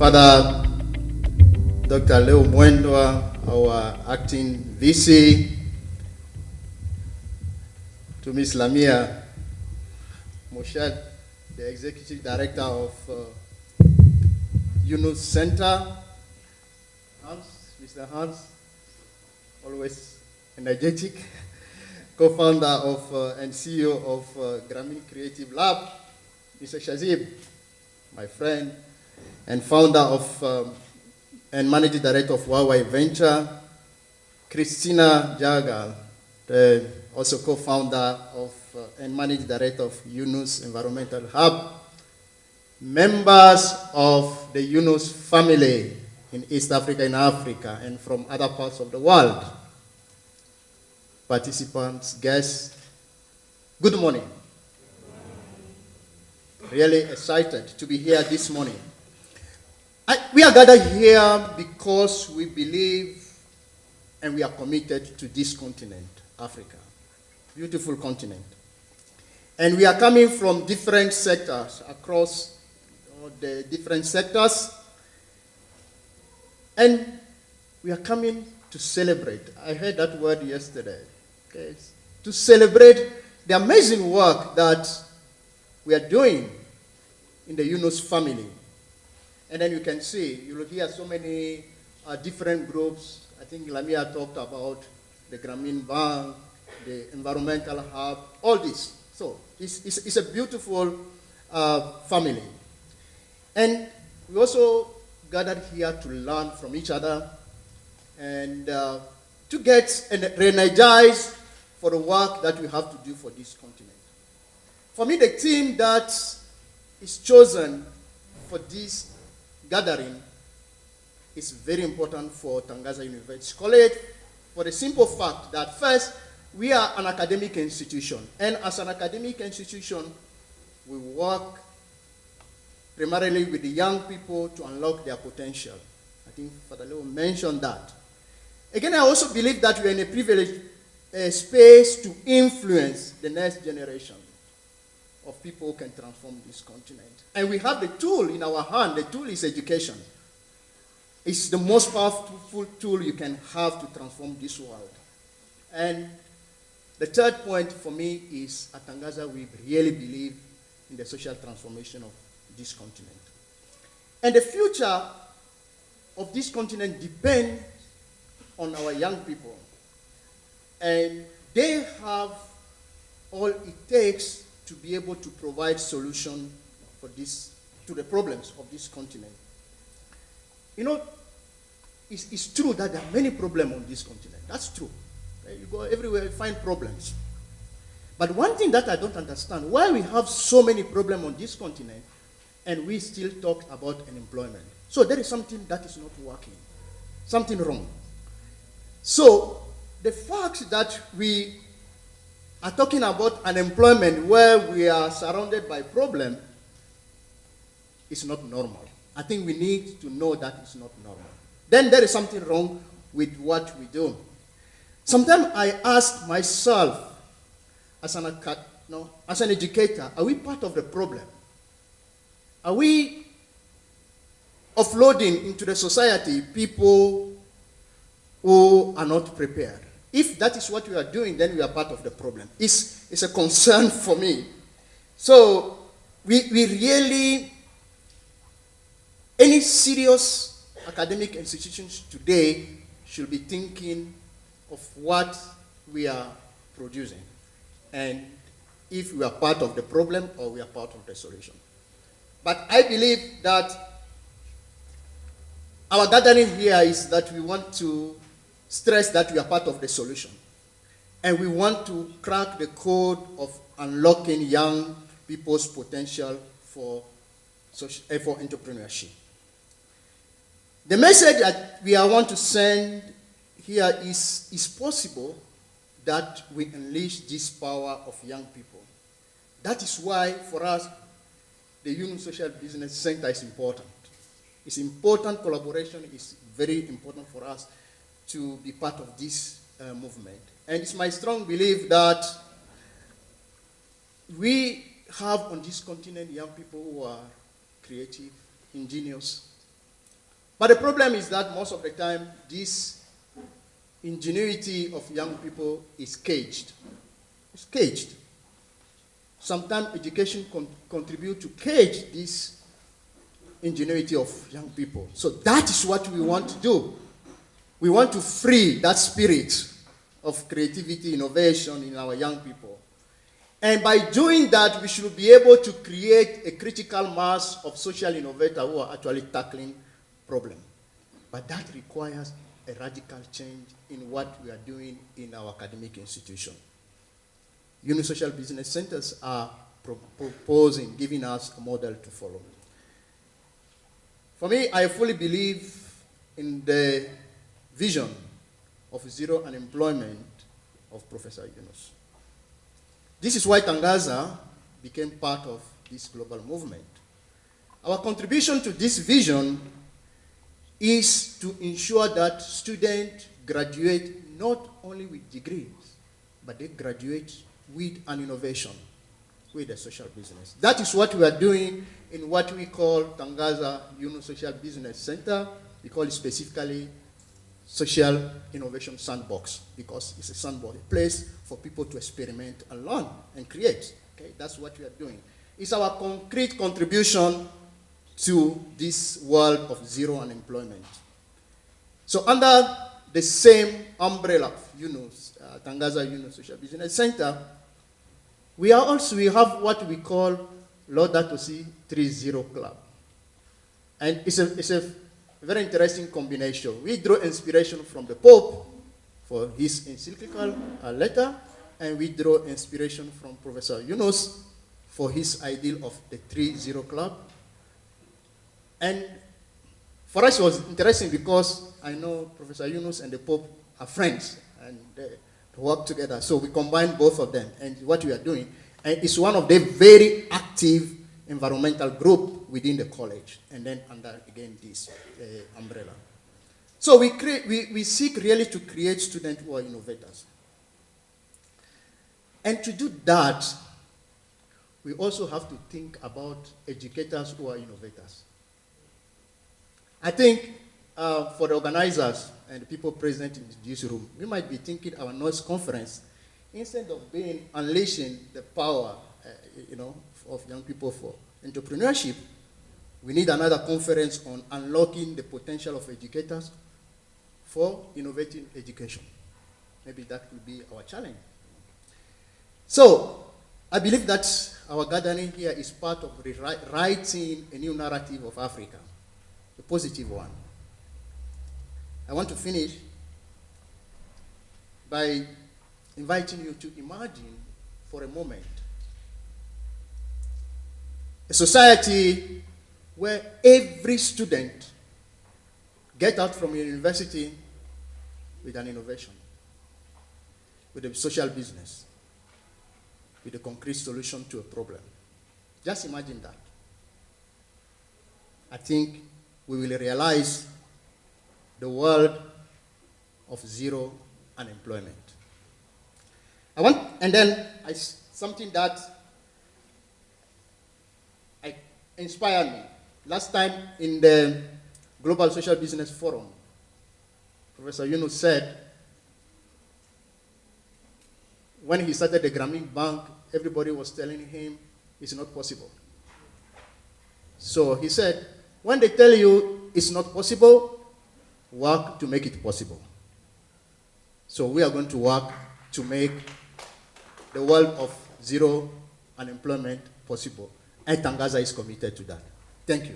Father Dr. Leo Mwendwa, our acting VC, to Ms. Lamia Moshad, the Executive Director of Yunus Center, Mr. Hans, always energetic, co-founder of and CEO of Grameen Creative Lab, Mr. Shazib, my friend, and founder of and managing director of Huawei Venture, Christina Jagal, also co-founder of and managing director of Yunus Environmental Hub, members of the Yunus family in East Africa and Africa and from other parts of the world, participants, guests, good morning. Really excited to be here this morning. We are gathered here because we believe and we are committed to this continent, Africa, beautiful continent. And we are coming from different sectors, across the different sectors. And we are coming to celebrate. I heard that word yesterday. Okay? To celebrate the amazing work that we are doing in the Yunus family. And then you can see, you will hear so many different groups. I think Lamia talked about the Grameen Bank, the Environmental Hub, all this. So it's a beautiful family. And we also gathered here to learn from each other and to get re-energized for the work that we have to do for this continent. For me, the theme that is chosen for this gathering is very important for Tangaza University College for the simple fact that first, we are an academic institution. And as an academic institution, we work primarily with the young people to unlock their potential. I think Father Leo mentioned that. Again, I also believe that we are in a privileged space to influence the next generation of people who can transform this continent. And we have the tool in our hand. The tool is education. It's the most powerful tool you can have to transform this world. And the third point for me is at Tangaza, we really believe in the social transformation of this continent. And the future of this continent depends on our young people. And they have all it takes to be able to provide solutions for this, to the problems of this continent. You know, it's true that there are many problems on this continent. That's true. You go everywhere, you find problems. But one thing that I don't understand, why we have so many problems on this continent and we still talk about unemployment. So there is something that is not working, something wrong. So the fact that we are talking about unemployment where we are surrounded by problems is not normal. I think we need to know that it's not normal. Then there is something wrong with what we do. Sometimes I ask myself, as an educator, are we part of the problem? Are we offloading into the society people who are not prepared? If that is what we are doing, then we are part of the problem. It's a concern for me. So we really, any serious academic institutions today should be thinking of what we are producing and if we are part of the problem or we are part of the solution. But I believe that our gathering here is that we want to stress that we are part of the solution. And we want to crack the code of unlocking young people's potential for entrepreneurship. The message that we want to send here is possible that we unleash this power of young people. That is why, for us, the Yunus Social Business Center is important. It's important, collaboration is very important for us to be part of this movement. And it's my strong belief that we have on this continent young people who are creative, ingenious, But the problem is that most of the time, this ingenuity of young people is caged. It's caged. Sometimes education contributes to cage this ingenuity of young people. So that is what we want to do. We want to free that spirit of creativity, innovation in our young people. And by doing that, we should be able to create a critical mass of social innovators who are actually tackling problems. But that requires a radical change in what we are doing in our academic institution. Unisocial business centers are proposing, giving us a model to follow. For me, I fully believe in the vision of zero unemployment of Professor Jonas. This is why Tangaza became part of this global movement. Our contribution to this vision is to ensure that students graduate not only with degrees, but they graduate with an innovation, with a social business. That is what we are doing in what we call Tangaza Unisocial Business Center. We call it specifically Social Innovation Sandbox, because it's a sandbox, a place for people to experiment and learn and create. Okay, that's what we are doing. It's our concrete contribution to this world of zero unemployment. So under the same umbrella of Tangaza Unisocial Business Center, we have what we call Laudato Si 3.0 Club. And it's a very interesting combination. We draw inspiration from the Pope for his encyclical letter, and we draw inspiration from Professor Jonas for his ideal of the 3.0 Club. And for us it was interesting because I know Professor Jonas and the Pope are friends and they work together. So we combine both of them, and what we are doing, and it's one of the very active environmental group within the college, and then under again this umbrella. So we seek really to create students who are innovators. And to do that, we also have to think about educators who are innovators. I think for the organizers and the people present in this room, we might be thinking our next conference, instead of being unleashing the power, of young people for entrepreneurship, we need another conference on unlocking the potential of educators for innovative education. Maybe that will be our challenge. So I believe that our gathering here is part of writing a new narrative of Africa, a positive one. I want to finish by inviting you to imagine for a moment a society where every student gets out from university with an innovation, with a social business, with a concrete solution to a problem. Just imagine that. I think we will realize the world of zero unemployment. Something that inspired me. Last time in the Global Social Business Forum, Professor Jonas said, when he started the Grameen Bank, everybody was telling him it's not possible. So he said, when they tell you it's not possible, work to make it possible. So we are going to work to make the world of zero unemployment possible. And Tangaza is committed to that. Thank you.